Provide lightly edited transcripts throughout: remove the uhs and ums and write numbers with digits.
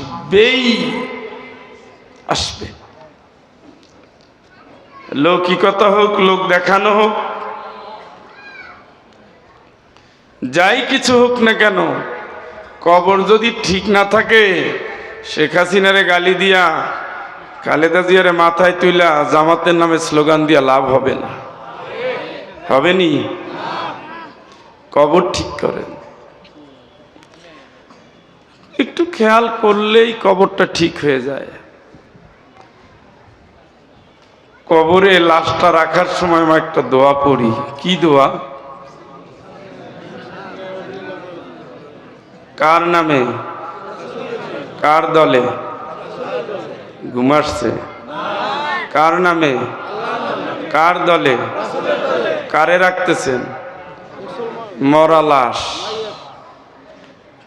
আসবেই আসবে। লৌকিকতা হোক, লোক দেখানো হোক, যাই কিছু হোক না কেন, কবর যদি ঠিক না থাকে, শেখ হাসিনারে গালি দিয়া, খালেদা জিয়ারে মাথায় তুইলা জামাতের নামে স্লোগান দিয়া লাভ হবে না। হবে নি? কবর ঠিক করেন, একটু খেয়াল করলেই কবরটা ঠিক হয়ে যায়। কবরে লাশটা রাখার সময় আমি একটা দোয়া পড়ি। কি দোয়া? কার নামে, কার দলে? ঘুমাচ্ছে। কার নামে, কার দলে, কারে রাখতেছেন? মরা লাশ।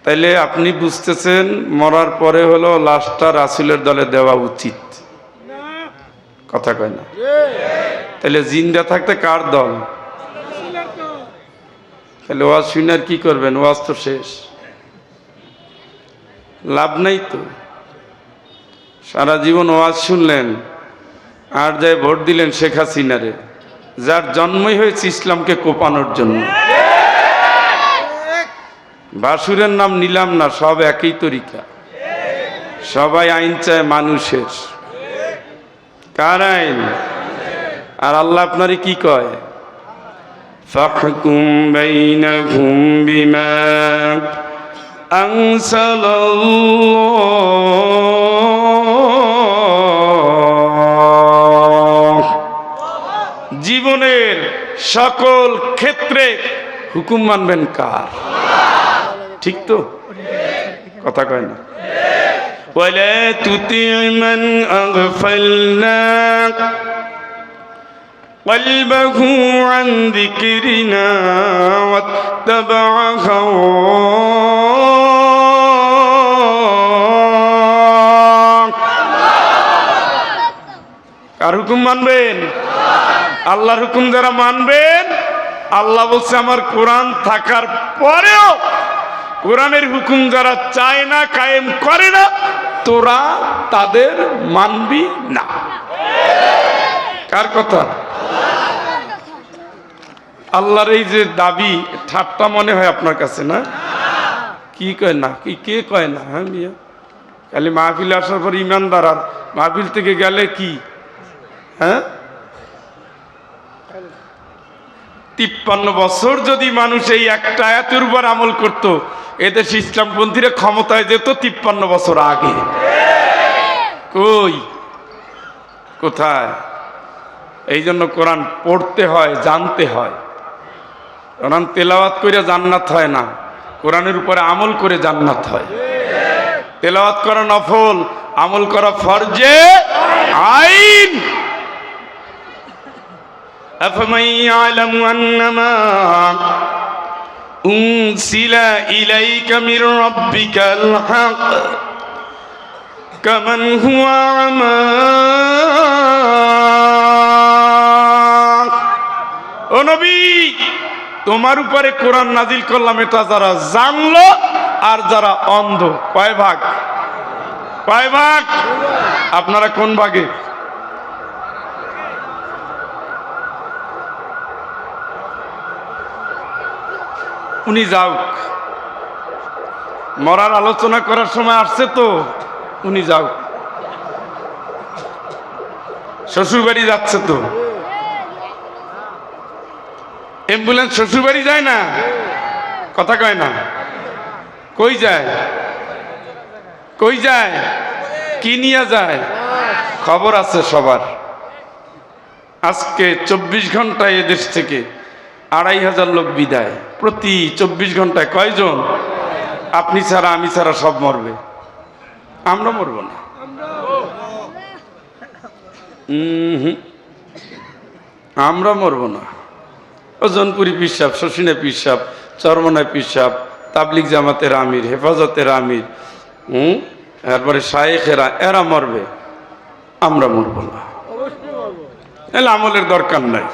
তাইলে আপনি বুঝতেছেন মরার পরে হলো লাশটা রাসূলের দলে দেওয়া উচিত। কথা কয় না? তাহলে জিন্দা থাকতে কার দল? তাহলে ওয়াজ শুনে কি করবেন? ওয়াজ তো শেষ, লাভ নাই তো। সারা জীবন ওয়াজ শুনলেন আর যাই ভোট দিলেন শেখ হাসিনারে, যার জন্মই হয়েছে ইসলামকে কোপানোর জন্য। বাসুরের নাম নিলাম না, সব একই তরিকা, সবাই আইন চায় মানুষের। কার আইন? আর আল্লাহ আপনারে কি কয়? ফাহকুম বাইনাহুম বিমা আনসালাল্লাহ। জীবনের সকল ক্ষেত্রে হুকুম মানবেন কার? ঠিক তো? কথা কয় না? ওয়ালা তুতি মান আগফালনা কলবহু আন যিকরিনা ওয়াত্তাবা হাওয়া। কার হুকুম মানবেন? আল্লাহর হুকুম যারা মানবেন, আল্লাহ বলছে আমার কোরআন থাকার পরেও কোরআনের হুকুম যারা চায় না, কায়েম করে না, তোরা তাদের মানবি না। কার কথা? আল্লাহর এই যে দাবি, ঠাট্টা মনে হয় আপনার কাছে না? কি কয় না? কি কে কয় না? হ্যাঁ মিয়া, খালি মাহফিল আসার পর ইমানদার, আর মাহফিল থেকে গেলে কি? হ্যাঁ, 53 বছর যদি মানুষ এই একটা আয়াতের উপর আমল করত, এদেশ ইসলামপন্থীরা ক্ষমতায় যেত 53 বছর আগে। কই, কোথায়? এই জন্য কোরআন পড়তে হয়, জানতে হয়। কোরআন তেলাওয়াত করে জান্নাত হয় না, কোরআনের উপরে আমল করে জান্নাত হয়। তেলাওয়াত করা নফল, আমল করা ফরজে আইন। আফামান ইয়ালামু আন্নামা উনসিলা ইলাইকা মির রাব্বিকাল হক কামান হুয়া আমা। ও নবী, তোমার উপরে কোরআন নাজিল করলাম, এটা যারা জানলো আর যারা অন্ধ। কয় ভাগ? কয় ভাগ? আপনারা কোন ভাগে? উনি যাওক, মরার আলোচনা করার সময় আসছে তো, উনি যাওক। শ্বশুর বাড়ি যাচ্ছে তো, অ্যাম্বুলেন্স শ্বশুর বাড়ি যায় না? কথা কয় না? কই যায়? কই যায়? কি নিয়ে যায়? খবর আছে সবার। আজকে 24 ঘন্টায় এদেশ থেকে 2500 লোক বিদায়। প্রতি 24 ঘন্টায় কয়জন? আপনি ছাড়া, আমি ছাড়া সব মরবে, আমরা মরব না। আমরা মরব না। ওজনপুরি পীর সাহেব, শশিনা পীর সাহেব, চরমনায় পীর সাহেব, তাবলিগ জামাতের আমির, হেফাজতের আমির, তারপরে শায়েখেরা, এরা মরবে, আমরা মরব না। এলে আমলের দরকার নাই।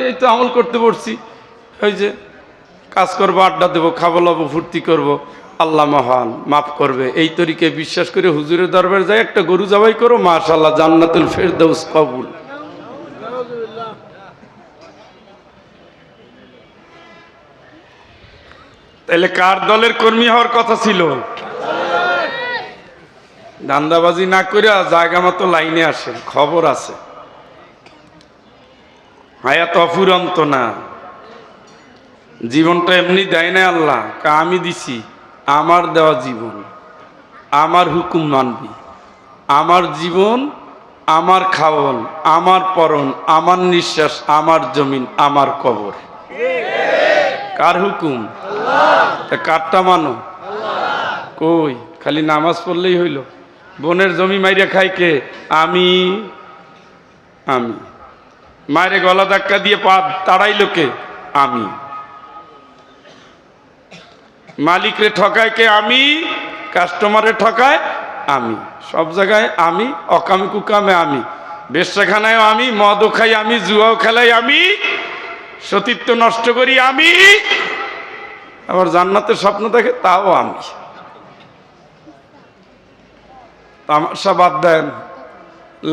এই তো আমল করতে পড়ছি, ওই যে কাজ করবো, আড্ডা দেবো, খাবো, লাবো, ফুর্তি করবো, আল্লাহ মহান, মাফ করবে। এই তরিকে বিশ্বাস করে হুজুরের দরবারে যাই একটা গরু জবাই করো, মাশাআল্লাহ জান্নাতুল ফেরদৌস কবুল। তাহলে কার দলের কর্মী হওয়ার কথা ছিল? দান্দাবাজি না করে জায়গা মতো লাইনে আসেন, খবর আছে। হায়াত অফুরন্ত না, জীবনটা এমনি দেয় না আল্লাহ, আমি দিছি, আমার দেওয়া জীবন, আমার হুকুম মানবি। আমার জীবন, আমার খাওন, আমার পরন, আমার নিঃশ্বাস, আমার জমিন, আমার কবর। কার হুকুম? তা কারটা মানো? কই খালি নামাজ পড়লেই হইল? বোনের জমি মাইরে খাই কে? আমি। আমি মায়ের গলা ধাক্কা দিয়ে পা তাড়াইল কে? আমি। মালিকরে ঠকায় কে? আমি। কাস্টমারে ঠকায় আমি। সব জায়গায় আমি, অকামি কুকামে আমি, বেশ্যাখানায় আমি, মদও খাই আমি, জুয়াও খেলাই আমি, সতীত্ব নষ্ট করি আমি, আবার জান্নাতের স্বপ্ন দেখে তাও আমি। তামাশা বাদ দেন,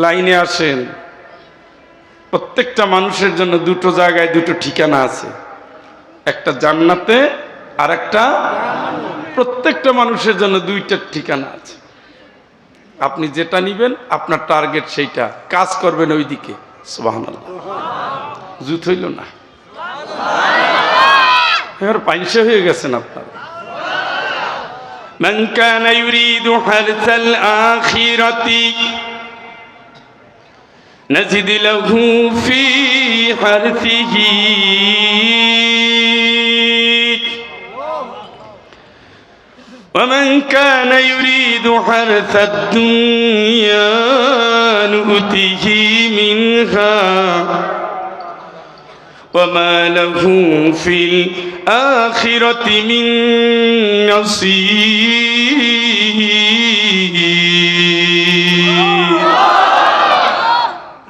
লাইনে আসেন। প্রত্যেকটা মানুষের জন্য দুটো জায়গায় দুটো ঠিকানা আছে, একটা জান্নাতে আর একটা। প্রত্যেকটা মানুষের জন্য দুইটা ঠিকানা আছে। আপনি যেটা নিবেন আপনার টার্গেট সেইটা, কাজ করবেন ওই দিকে। সুবহানাল্লাহ। জুত হইল না, এবার পাইসা হয়ে গেছেন আপনারা। মান কানা ইউরিদু হারসাল আখিরাতি নাজিদ লাহু ফি হারসিহি ومن كان يريد حرث الدنيا نؤته منها وما له في الآخرة من نصيب।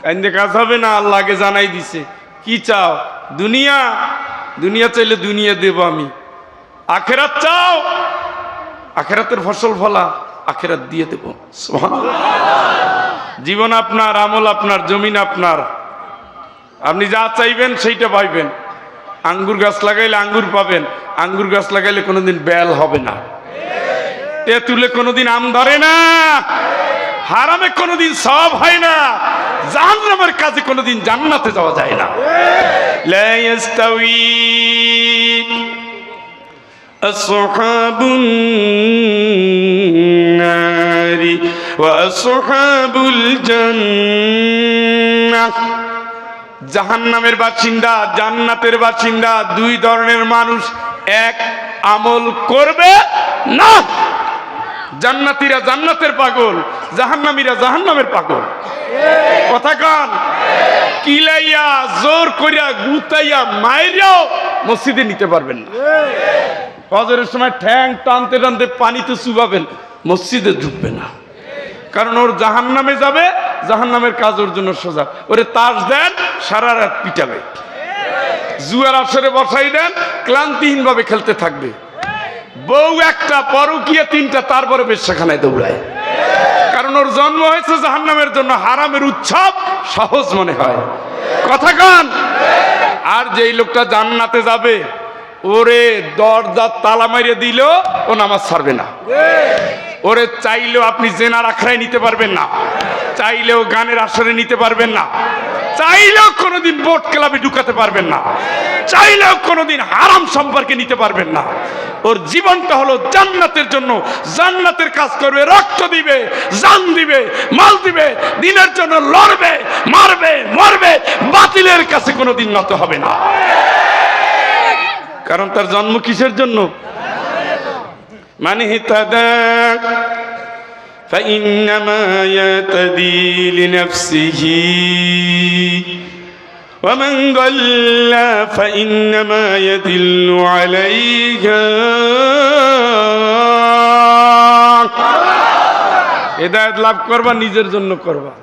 কান্দে কাজ হবে না, আল্লাহকে জানাই দিছে। কি চাও? দুনিয়া? দুনিয়া চাইলে দুনিয়া দেব আমি। আখেরাত চাও? আখেরাতের ফসল ফলা আখেরাত দিয়ে দেব। সুবহানাল্লাহ। জীবন আপনার, আমল আপনার, জমিন আপনার। আপনি যা চাইবেন সেইটা পাইবেন। আঙ্গুর গাছ লাগাইলে আঙ্গুর পাবেন, আঙ্গুর গাছ লাগাইলে কোনোদিন বেল হবে না, তেঁতুলে কোনোদিন আম ধরে না, হারামে কোনোদিন সওয়াব হয় না, জাহান্নামের কাজে কোনোদিন জান্নাতে যাওয়া যায় না। লা ইস্তাউই আসহাবুন নারি ওয়া আসহাবুল জান্নাহ। জাহান্নামের বাসিন্দা, জান্নাতের বাসিন্দা দুই ধরনের মানুষ এক আমল করবে না। জান্নাতীরা জান্নাতের পাগল, জাহান্নামীরা জাহান্নামের পাগল। কথা কান কিলাইয়া জোর করিয়া গুতাইয়া মাইরাও মসজিদে নিতে পারবেন না। ফজরের সময় ঠ্যাং টানতে টানতে পানিতে চুবাবেন, মসজিদে ঢুকবে না। কারণ ওর জাহান্নামে যাবে, জাহান্নামের কাজ ওর জন্য সোজা। ওরে তাস দেন, সারা রাত পিটাবে। জুয়ার আসরে বসাই দেন, ক্লান্তিহীন ভাবে খেলতে থাকবে। বউ একটা, পরকীয়া তিনটা, তারপরে বেশ্যাখানায় দৌড়ায়। কারণ ওর জন্ম হয়েছে জাহান্নামের জন্য, হারামের উৎসব সহজ মনে হয়। কথা কান। আর যেই লোকটা জান্নাতে যাবে, ওরে দরজা তালা মারিয়ে দিল, ও নামাজ ছাড়বে না। ওরে চাইলেও আপনি জেনার আখড়ায় নিতে পারবেন না, চাইলেও গানের আসরে নিতে পারবেন না, চাইলেও কোনোদিন বোট ক্লাবে ঢুকাতে পারবেন না, চাইলেও কোনোদিন হারাম সম্পর্কে নিতে পারবেন না। ওর জীবনটা হলো জান্নাতের জন্য, জান্নাতের কাজ করবে, রক্ত দিবে, জান দিবে, মাল দিবে, দিনের জন্য লড়বে, মারবে, মরবে, বাতিলের কাছে কোনোদিন নত হবে না। কারণ তার জন্ম কিসের জন্য? মান ইহতাদা ফাইন্নামা ইয়াতাদি লিনাফসিহি ওয়া মান দাল্লা ফাইন্নামা ইয়াদিল্লু আলাইহা। হেদায়েত লাভ করবা নিজের জন্য করবা,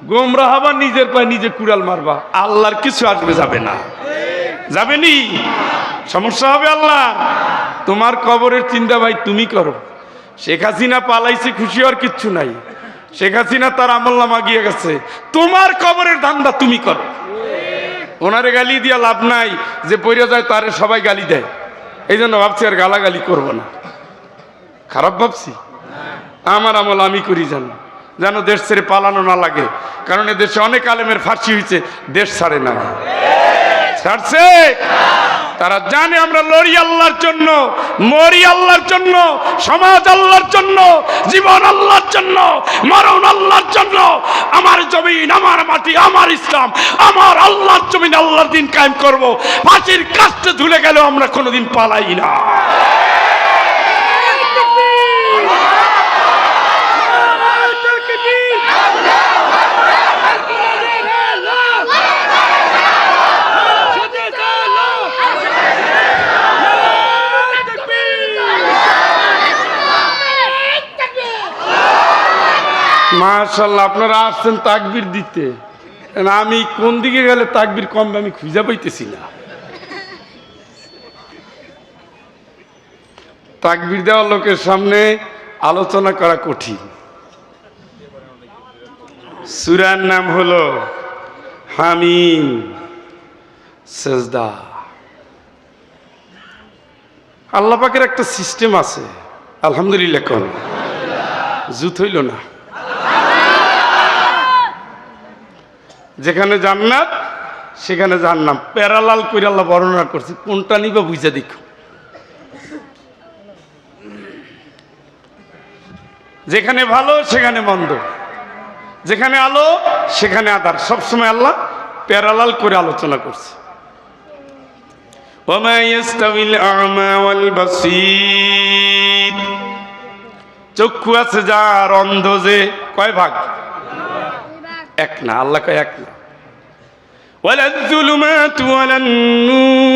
গোমরাহ হবা নিজের পায়ে নিজে কুড়াল মারবা, আল্লাহর কিছু আসবে যাবে না। যাবেনি, সমস্যা হবে আল্লাহ। তোমার কবরের চিন্তা ভাই তুমি করো। শেখ হাসিনা পালাইছে, খুশি হওয়ার কিচ্ছু নাই। শেখ হাসিনা তার আমলনামা গিয়ে গেছে, তোমার কবরের ধান্দা তুমি করো। ওনারে গালি দিয়া লাভ নাই, যে পড়ে যায় তারে সবাই গালি দেয়। এই জন্য ভাবছি আর গালাগালি করবো না। খারাপ ভাবছি? আমার আমল আমি করি যেন দেশ ছেড়ে পালানো না লাগে। কারণ এ দেশে অনেক আলেমের ফাঁসি হয়েছে, দেশ ছাড়ে না। ছাড়ছে? তারা জানে আমরা লড়ি আল্লাহর জন্য, মরি আল্লাহর জন্য, সমাজ আল্লাহর জন্য, জীবন আল্লাহর জন্য, মরণ আল্লাহর জন্য। আমার জমিন, আমার মাটি, আমার ইসলাম, আমার আল্লাহর জমিন, আল্লাহর দিন কায়েম করব। ফাঁসির কাস্টে ঝুলে গেলেও আমরা কোনোদিন পালাই না। মাশাআল্লাহ, আপনারা আসছেন তাকবীর দিতে। আমি কোন দিকে গেলে তাকবীর কম আমি খুঁজে পাইতেছি না। তাকবীর দেওয়া লোকের সামনে আলোচনা করা কঠিন। সূরার নাম হলো হামিম, সেজদা। আল্লাহ পাকের একটা সিস্টেম আছে। আলহামদুলিল্লাহ কোন জুত হইল না। যেখানে জান্নাত সেখানে জাহান্নাম, প্যারালাল করে আল্লাহ বর্ণনা করছে। কোনটা নিবা বুঝা দেখো। যেখানে ভালো সেখানে মন্দ, যেখানে আলো সেখানে আধার, সবসময় আল্লাহ প্যারালাল করে আলোচনা করছে। ওমা ইয়াস্তাবিল আ'মা ওয়াল বাসীর, চক্ষু আছে যার, অন্ধ যে, কয় ভাগ? এক না। আল্লাহ কয় এক না। ওয়ালাল যুলুমাতু ওয়ালান নূর,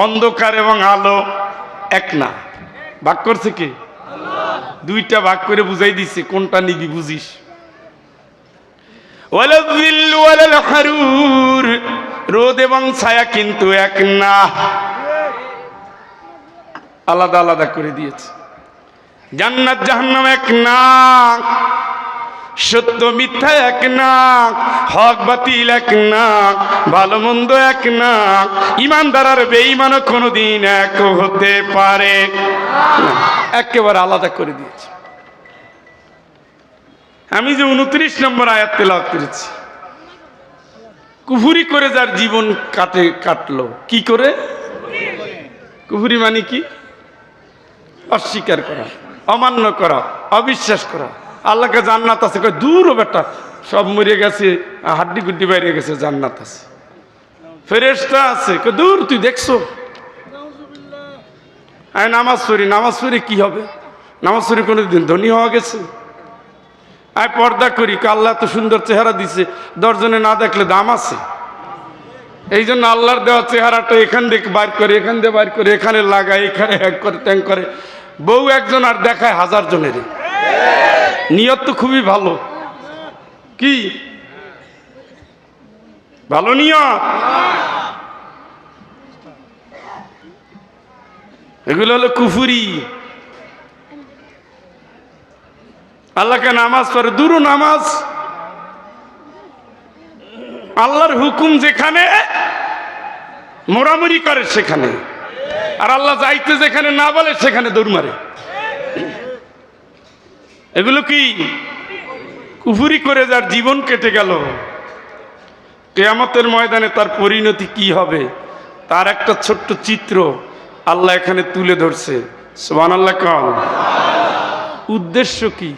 অন্ধকার এবং আলো এক না। ভাগ করছে কি? দুইটা ভাগ করে বুঝাই দিছে, কোনটা নিবি বুঝিস। ওয়ালাল যিল্লু ওয়ালাল হারুর, রোদ এবং ছায়া কিন্তু এক না, আলাদা আলাদা করে দিয়েছে। জান্নাত জাহান্নাম এক না, সত্য মিথ্যা এক না, হক বাতিল এক না, ভালো মন্দ এক না, ইমানদার আর বেঈমানও কোনোদিন এক হতে পারে না, একেবারে আলাদা করে দিয়েছে। আমি যে 29 নম্বর আয়াত তেলাওয়াত করেছি, কুফরি করে যার জীবন কাটলো। কি করে? কুফরি মানে কি? অস্বীকার করা, অমান্য করা, অবিশ্বাস করা। আল্লাহকে জান্নাত আছে, কয় দূর বেটা, সব মরে গেছে, হাড্ডি গুড্ডি বাইরে গেছে, জান্নাত আছে, ফেরেশতা আছে, কয় দূর তুই দেখছো? আয় নামাজ পড়ি, নামাজ পড়ে কি হবে? নামাজ পড়ে কোনোদিন ধনী হওয়া গেছে? আয় পর্দা করি, আল্লাহ এত সুন্দর চেহারা দিছে, 10 জনে না দেখলে দাম আছে। এই জন্য আল্লাহর দেওয়া চেহারাটা এখান থেকে বাইর করে, এখান দিয়ে বাইর করে, এখানে লাগায়, এখানে হ্যাক করে, ট্যাং করে। বউ একজন আর দেখায় 1000 জনের। নিয়ত তো খুবই ভালো। কি ভালো নিয়ত? এগুলো হলো কুফরি। আল্লাহকে নামাজ পড়ে, দূর নামাজ। আল্লাহর হুকুম যেখানে, মোরামুরি করে সেখানে, আর আল্লাহ যাইতে যেখানে না বলে সেখানে দৌড় মারে। এগুলো কি? কুফরি করে যার জীবন কেটে গেল, কিয়ামতের ময়দানে তার পরিণতি কি হবে তার একটা ছোট্ট চিত্র আল্লাহ এখানে তুলে ধরছে। সুবহানাল্লাহ কাল। উদ্দেশ্য কি?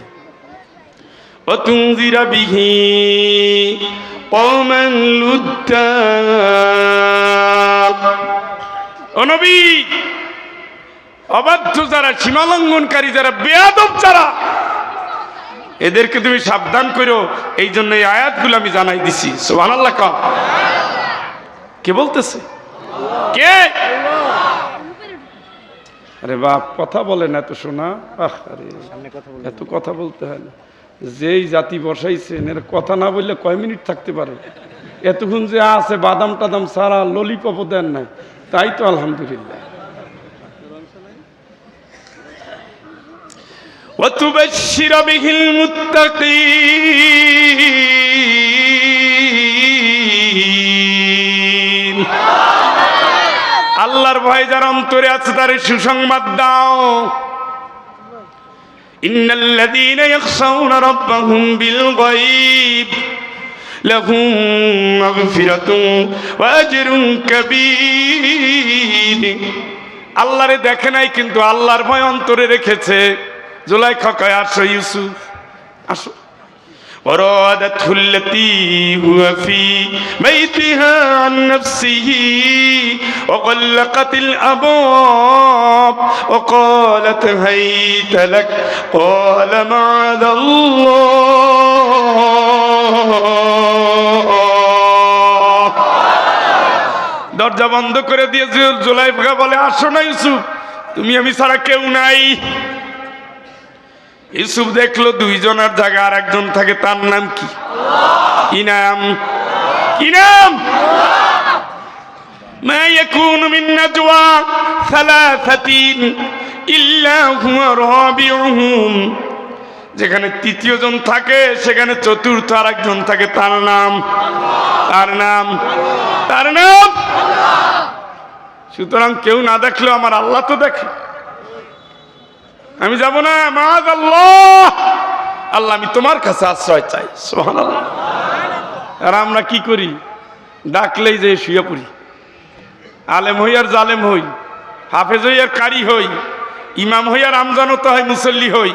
ওয়াতুনজিরা বিহি কওমান লুদ্দা, ও নবী, অবাধ্য যারা, সীমালঙ্ঘনকারী যারা, বেয়াদব যারা, এদেরকে তুমি সাবধান করো। এই জন্য এই আয়াতগুলো আমি জানাই দিছি। সুবহানাল্লাহ কাল। কে বলতেছে? কে? আরে বাপ, কথা বলে না এত শোনা। আরে এত কথা বলতে হয় না। যেই জাতি বসাইছেন এর কথা না বললে কয় মিনিট থাকতে পারে? এতক্ষণ যে আছে বাদাম টাদাম সারা ললিপপও দেন নাই, তাই তো আলহামদুলিল্লাহ। وتبشر به المتقين আল্লাহর ভয় যার অন্তরে আছে তার সুসংবাদ দাও। ইন্নাল্লাযীনা ইয়াখশাউনা রাব্বাহুম বিল গায়ব লাহুম মাগফিরাতুন ওয়া আজরুন কাবীর। আল্লাহরে দেখে নাই কিন্তু আল্লাহর ভয় অন্তরে রেখেছে। জুলাইখা কয় আসো ইউসুফ আসো। وراودته التي هو في بيتها عن نفسه وغلقت الأبواب وقالت هيت لك قال معاذ الله। দরজা বন্ধ করে দিয়ে জুলাইখা বলে আসো না ইউসুফ, তুমি আমি ছাড়া কেউ নাই। ইউসুফ দেখলো দুইজনের জায়গা আর একজন থাকে, তার নাম কি? কি নাম? কি নাম? মা ইয়াকুনু মিন নাজওয়া সালাসাতিন ইল্লা হুয়া রাবিউহুম। যেখানে তৃতীয় জন থাকে সেখানে চতুর্থ আর একজন থাকে, তার নাম? তার নাম? তার নাম? সুতরাং কেউ না দেখলেও আমার আল্লাহ তো দেখে। আমি যাব না, মাআযাল্লাহ, আল্লাহ আমি তোমার কাছে আশ্রয় চাই। সুবহানাল্লাহ। আর আমরা কি করি? ডাকলেই যে শুয়ে পড়ি, আলেম হই আর জালেম হই, হাফেজ হই আর কারি হই, ইমাম হই আর আমজানত হয়, মুসল্লি হই।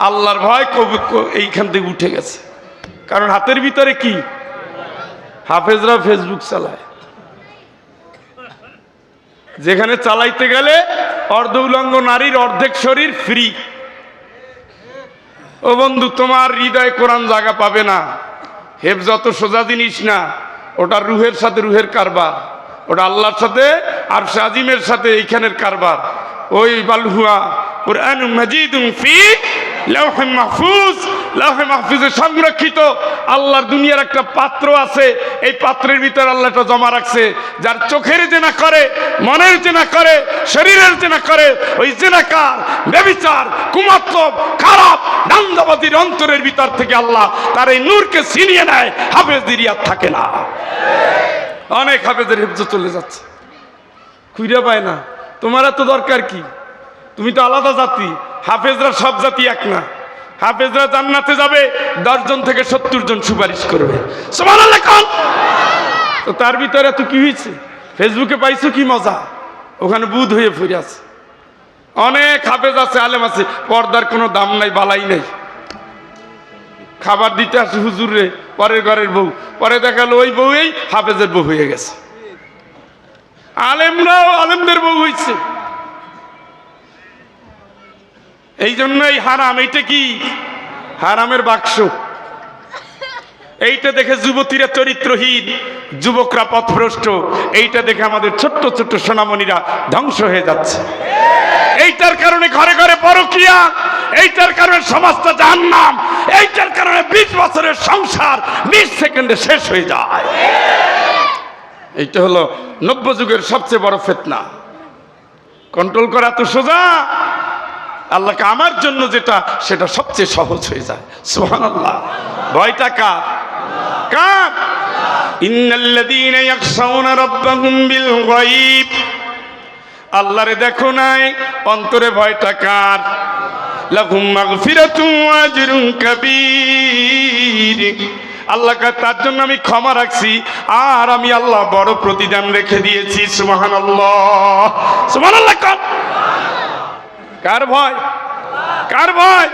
আল্লাহর ভয় এইখান থেকে উঠে গেছে। কারণ হাতের ভিতরে কি? হাফেজরা ফেসবুক চালায়, যেখানে চালাইতে গেলে অর্ধ উলঙ্গ নারীর অর্ধেক শরীর ফ্রি। ও বন্ধু, তোমার হৃদয়ে কোরআন জায়গা পাবে না। হেফজ অত সোজা জিনিস না, ওটা রুহের সাথে রুহের কারবার, ওটা আল্লাহর সাথে আর আজিমের সাথে এইখানের কারবার। ওই বালহুয়া কুরআন মাজিদুন ফি লাওহে মাহফুজ, লাওহে মাহফুজে সংরক্ষিত আল্লাহর দুনিয়ার একটা পাত্র আছে। এই পাত্রের ভিতরে আল্লাহ এটা জমা রাখছে। যার চোখের জেনা করে, মনের জেনা করে, শরীরের জেনা করে, ওই জেনাকার, ব্যভিচার, কুমাত্তব, খারাপ নান্দাবাদীর অন্তরের ভিতর থেকে আল্লাহ তার এই নূরকে ছিনিয়ে নেয়। হাফেজদের ইয়াদ থাকে না। অনেক হাফেজের হেফজ চলে যাচ্ছে, খুঁজে পায় না। তোমার এত দরকার কি? তুমি তো আলাদা জাতি। হাফেজরা সব জাতি এক না। হাফেজরা জান্নাতে যাবে 10 জন থেকে 70 জন সুপারিশ করবে। সুবহানাল্লাহ। তো তার ভিতরে তো কি হয়েছে? ফেসবুকে পাইছো কি মজা? ওখানে বুধ হয়ে ফিরে আছে। অনেক হাফেজ আছে, আলেম আছে, পর্দার কোনো দাম নাই, বালাই নাই। খাবার দিতে আসে হুজুরে, পরের ঘরের বউ, পরে দেখালো ওই বউ এই হাফেজের বউ হয়ে গেছে। আলেমরাও আলেমদের বউ হয়েছে। এই জন্যই হারাম। এইটা কি? হারামের বাক্স। এইটা দেখে যুবতীরা চরিত্রহীন, যুবকরা পথভ্রষ্ট। এইটা দেখে আমাদের ছোট্ট ছোট্ট সোনামণিরা ধ্বংস হয়ে যাচ্ছে। এইটার কারণে ঘরে ঘরে পরকীয়া, এইটার কারণে সমাজটা জাহান্নাম, এইটার কারণে 20 বছরের সংসার 20 সেকেন্ডে শেষ হয়ে যায়। এইটা হলো নব্য যুগের সবচেয়ে বড় ফিতনা। কন্ট্রোল করা তো সোজা, আল্লাহকে আমার জন্য যেটা সেটা সবচেয়ে সহজ হয়ে যায়। সুবহানাল্লাহ। ভয়টা কার? কার? ইন্নাল্লাযীনা ইয়াখশাউনা রাব্বাহুম বিল গায়ব। আল্লাহরে দেখো নাই, অন্তরে ভয়টা কার? লাহুম মাগফিরাতুন ওয়া আজরুন কাবীর। আল্লাহকে তার জন্য আমি ক্ষমা রাখছি, আর আমি আল্লাহ বড় প্রতিদান রেখে দিয়েছি। সুবহানাল্লাহ। সুবহানাল্লাহ। কার ভয়? কার ভয়?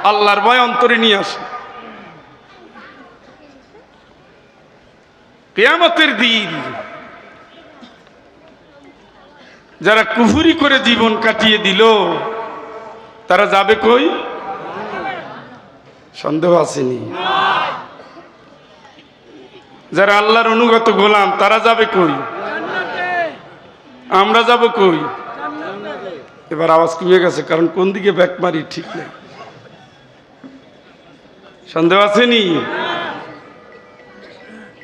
আল্লাহর ভয় অন্তরে নিয়ে আসে। কিয়ামতের দিন যারা কুফরি করে জীবন কাটিয়ে দিল তারা যাবে কই? সন্দেহ আসেনি? যারা আল্লাহর অনুগত গোলাম তারা যাবে কই? আমরা যাব কই? এবার আওয়াজ কমে গেছে, কারণ কোন দিকে ব্যাক মারি ঠিক নেই। সন্দেহ আসেনি?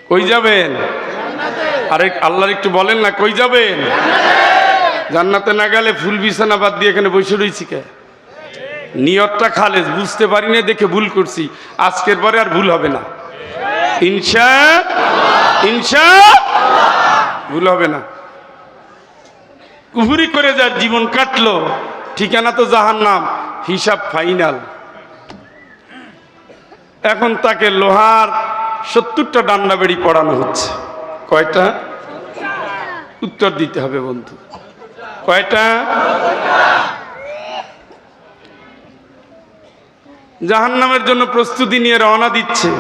কই যাবেন? আরে আল্লাহর একটু বলেন না, কই যাবেন? জান্নাতে না গেলে ফুল বিছানা বাদ দিয়ে এখানে বসে রয়েছি কে? নিয়তটা খালেজ, বুঝতে পারি না দেখে ভুল করছি, আজকের পরে আর ভুল হবে না ইনশাআল্লাহ ভুল হবে না। কুফরি করে যার জীবন কাটলো, ঠিকানা তো জাহান্নাম, হিসাব ফাইনাল। এখন তাকে লোহার 70টা ডান্ডা বেড়ি পড়ানো হচ্ছে। কয়টা? উত্তর দিতে হবে বন্ধু, কয়টা? জাহান্নামের জন্য প্রস্তুতি নিয়ে রওনা দিচ্ছে,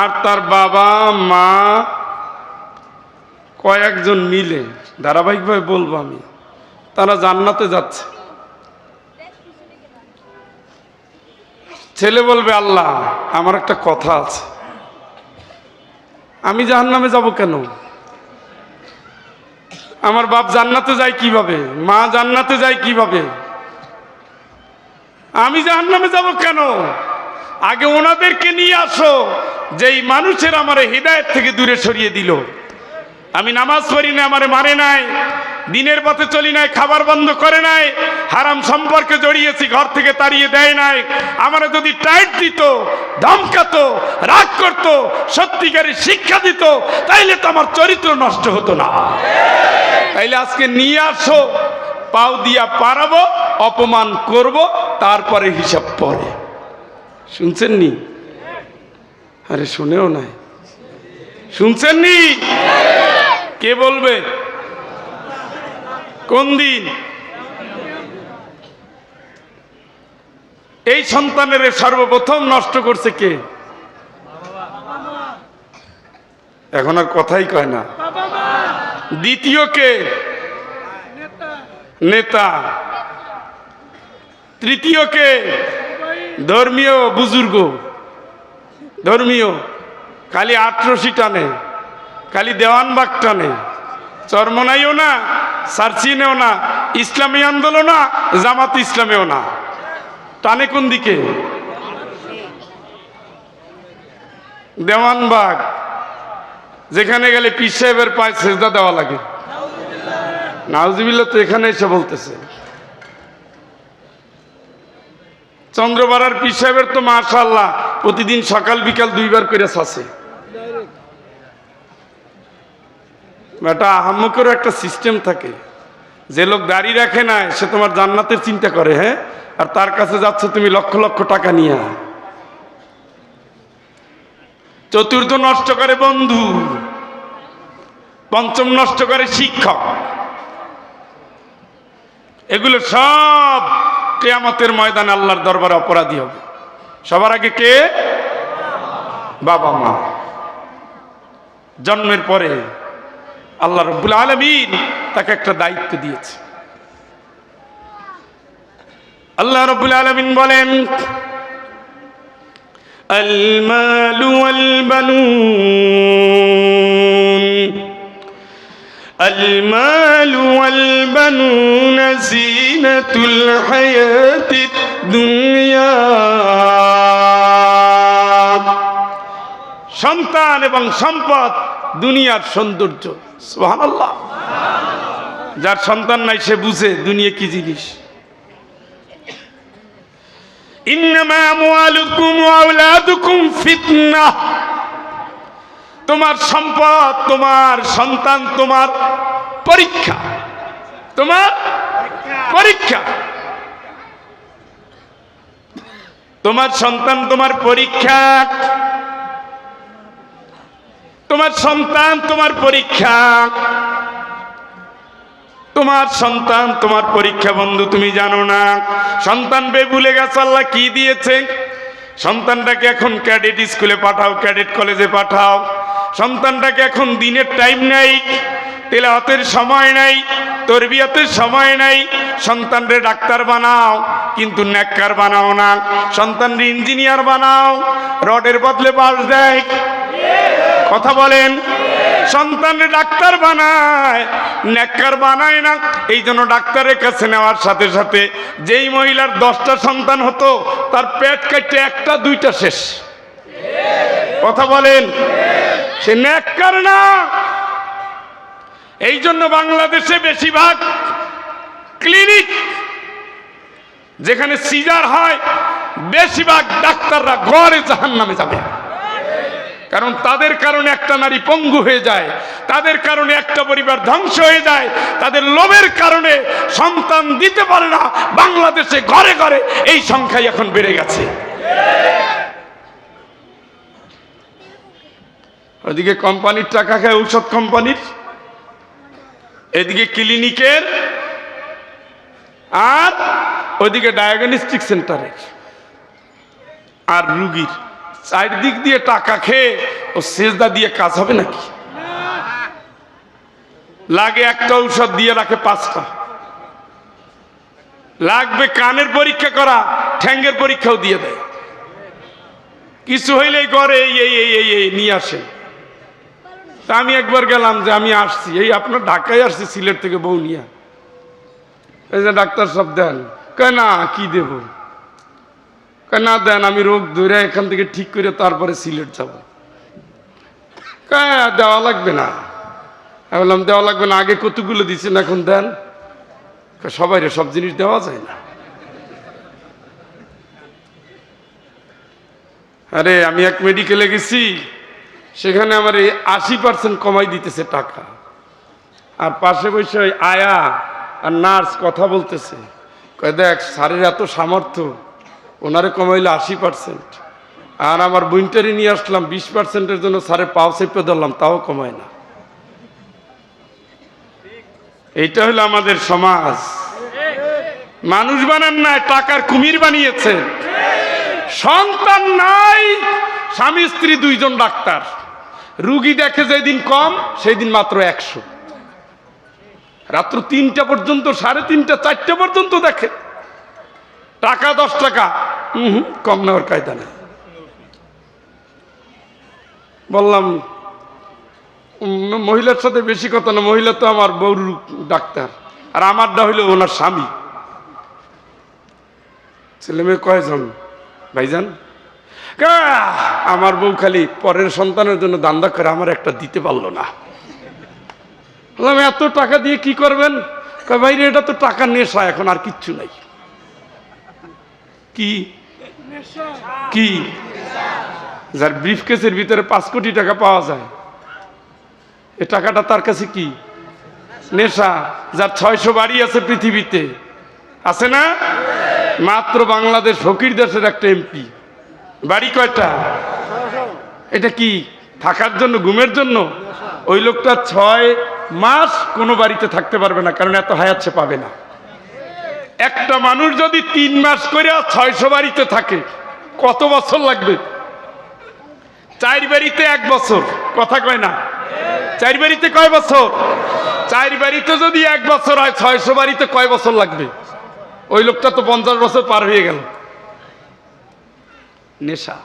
আর তার বাবা মা কয়েকজন মিলে, ধারাবাহিকভাবে বলবো আমি, তারা জান্নাতে যাচ্ছে। ছেলে বলবে, আল্লাহ আমার একটা কথা আছে, আমি জাহান্নামে যাব কেন? আমার বাপ জান্নাতে যায় কিভাবে, মা জান্নাতে যায় কিভাবে, আমি জাহান্নামে যাব কেন? আগে ওনাদেরকে নিয়ে আসো, যেই মানুষের আমারে হিদায়াত থেকে দূরে সরিয়ে দিল। আমি নামাজ পড়ি না, আমারে মারে নাই, দিনের পথে চলি নাই, খাবার বন্ধ করে নাই, হারাম সম্পর্কে জড়িয়েছি, ঘর থেকে তাড়িয়ে দেয় নাই। আমারে যদি টাইট দিত, ধমকাতো, রাগ করতো, সত্যিকারের শিক্ষা দিত, তাইলে তো আমার চরিত্র নষ্ট হতো না। তাইলে আজকে নিয়ে আসো, পাও দিয়া পারাবো, অপমান করব, তারপরে হিসাব পরে। শুনছেন নি? আরে শুনেও নাই, শুনছেন নি? কে বলবে কোন দিন? এই সন্তানের সর্বপ্রথম নষ্ট করছে কে? এখন আর কথাই কয় না। দ্বিতীয় কে? নেতা। তৃতীয় কে? ধর্মীয় বুজুর্গ। ধর্মীয় খালি ৮রশি টানে, খালি দেওয়ানবাগ টানে, চরমনাইও না, সার্চিনেও না, ইসলামী আন্দোলন না, জামাত ইসলামেও না, টানে কোন দিকে? দেওয়ানবাগ, যেখানে গেলে পীর সাহেবের পায়ে সেজদা দেওয়া লাগে। নাউজুবিল্লাহ তো এখানে এসে বলতেছে। চন্দ্রপাড়ার পীর সাহেবের তো মাশাআল্লাহ প্রতিদিন সকাল বিকাল 2 বার করে ছাসে। বেটা আহাম্মকেরও একটা সিস্টেম থাকে, যে লোক দাড়ি রাখে না সে তোমার জান্নাতের চিন্তা করে, হ্যাঁ, আর তার কাছে যাচ্ছে তুমি লক্ষ লক্ষ টাকা নিয়ে। চতুর্থ নষ্ট করে বন্ধু, পঞ্চম নষ্ট করে শিক্ষক। এগুলো সব কিয়ামতের ময়দানে আল্লাহর দরবারে অপরাধী হবে। সবার আগে কে? বাবা মা। জন্মের পরে আল্লাহ রাব্বুল আলামিন তাকে একটা দায়িত্ব দিয়েছে। আল্লাহ রাব্বুল আলামিন বলেন, আল মালু ওয়াল বানুন, আল মালু ওয়াল বানুন জিনাতুল হায়াতিদ দুনিয়া। সন্তান এবং সম্পদ দুনিয়ার সৌন্দর্য। সুবহানাল্লাহ। যার সন্তান নাই সে বুঝে দুনিয়া কি জিনিস। ইন্নামা আমওয়ালুকুম ওয়া আওলাদুকুম ফিতনাহ। তোমার সম্পদ, তোমার সন্তান তোমার পরীক্ষা, তোমার পরীক্ষা। তোমার সন্তান তোমার পরীক্ষা, তোমার সন্তান তোমার পরীক্ষা, তোমার সন্তান তোমার পরীক্ষা। বন্ধু তুমি জানো না সন্তান ভুলে গেছে আল্লাহ কি দিয়েছে। সন্তানটাকে এখন ক্যাডেট স্কুলে পাঠাও, ক্যাডেট কলেজে পাঠাও। সন্তানটাকে এখন দিনের টাইম নাই, তেলাওয়াতের সময় নাই, তরবিয়তের সময় নাই। সন্তানরে ডাক্তার বানাও কিন্তু নেককার বানাও না। সন্তানরে ইঞ্জিনিয়ার বানাও, রডের বদলে বাঁশ দেয়। কথা বলেন। সন্তানরে ডাক্তার বানায়, নেককার বানায় না। এই জন্য ডাক্তারের কাছে নেওয়ার সাথে সাথে যেই মহিলার 10টা সন্তান হতো তার পেট কাটতে 1টা 2টা শেষ। কথা বলেন। সে নেককার না। এই জন্য বাংলাদেশে বেশিরভাগ ক্লিনিক যেখানে সিজার হয়, বেশিরভাগ ডাক্তাররা ঘরে জাহান্নামে যাবে। কারণ তাদের কারণে একটা নারী পঙ্গু হয়ে যায়, তাদের কারণে একটা পরিবার ধ্বংস হয়ে যায়, তাদের লোভের কারণে সন্তান দিতে পারে না। বাংলাদেশে ঘরে ঘরে এই সংখ্যাই এখন বেড়ে গেছে। ওদিকে কোম্পানির টাকা খায়, ঔষধ কোম্পানির, এদিকে ক্লিনিকের, আর ওইদিকে ডায়াগনস্টিক সেন্টারের আর রুগীর। চারদিক দিয়ে টাকা খেয়ে ও সেজদা দিয়ে কাজ হবে নাকি? লাগে একটা ঔষধ দিয়ে রাখে 5টা। লাগবে কানের পরীক্ষা করা, ঠ্যাঙ্গের পরীক্ষাও দিয়ে দেয়। কিছু হইলেই করে এই নিয়ে আসেন। তা আমি একবার গেলাম যে আমি আসছি, এই আপনার ঢাকায় আসছি সিলেট থেকে বউ নিয়া। এই যে ডাক্তার সব দেন, কয় না কি দেব, কয় না দেন, আমি রোগ ধরে এখান থেকে ঠিক করে তারপরে সিলেট যাব। কয় দেওয়া লাগবে না। আমি বললাম দেওয়া লাগবে না, আগে কতগুলো দিচ্ছেন এখন দেন। সবাই সব জিনিস দেওয়া যায় না। আরে আমি এক মেডিকেলে গেছি, সেখানে আমার এই 80% কমাই দিতেছে টাকা, আর পাশে বসে ওই আয়া আর নার্স কথা বলতেছে। কয় দেখ স্যারের এত সামর্থ্য, ওনারে কমাইলে 80%, আর আমার বইনটারি নিয়ে আসলাম 20%-এর জন্য স্যারের পাও চেপে ধরলাম, তাও কমায় না। এইটা হলো আমাদের সমাজ। মানুষ বানান নাই, টাকার কুমির বানিয়েছে। সন্তান নাই, স্বামী স্ত্রী 2জন ডাক্তার, রুগী দেখে যেদিন কম সেই দিন মাত্র 100। রাত্র 3টা পর্যন্ত, 3:30, 4টা পর্যন্ত দেখে। টাকা 10 টাকা, কম নেওয়ার কায়দা নেই। বললাম মহিলার সাথে বেশি কথা না, মহিলা তো আমার বউর ডাক্তার, আর আমারটা হইলো ওনার স্বামী। ছেলে মেয়ে কয়জন ভাইজান? আমার বউ খালি পরের সন্তানের জন্য দান্দা করে, আমার একটা দিতে পারলো না। বললাম এত টাকা দিয়ে কি করবেন? ভাইরে এটা তো টাকার নেশা, এখন আর কিচ্ছু নাই। কি কি যার ব্রিফকেসের ভিতরে 5 কোটি টাকা পাওয়া যায়, এ টাকাটা তার কাছে কি নেশা? যার 600 বাড়ি আছে পৃথিবীতে, আছে না? মাত্র বাংলাদেশ ফকির দেশের একটা এমপি, বাড়ি কয়টা? এটা কি থাকার জন্য, ঘুমের জন্য? ওই লোকটা 6 মাস কোনো বাড়িতে থাকতে পারবে না, কারণ এত হায়াত সে পাবে না। একটা মানুষ যদি 3 মাস করে 600 বাড়িতে থাকে, কত বছর লাগবে? 4 বাড়িতে 1 বছর, কথা কয় না? 4 বাড়িতে কয় বছর? 4 বাড়িতে যদি 1 বছর হয়, 600 বাড়িতে কয় বছর লাগবে? ওই লোকটা তো 50 বছর পার হয়ে গেল। নেশা।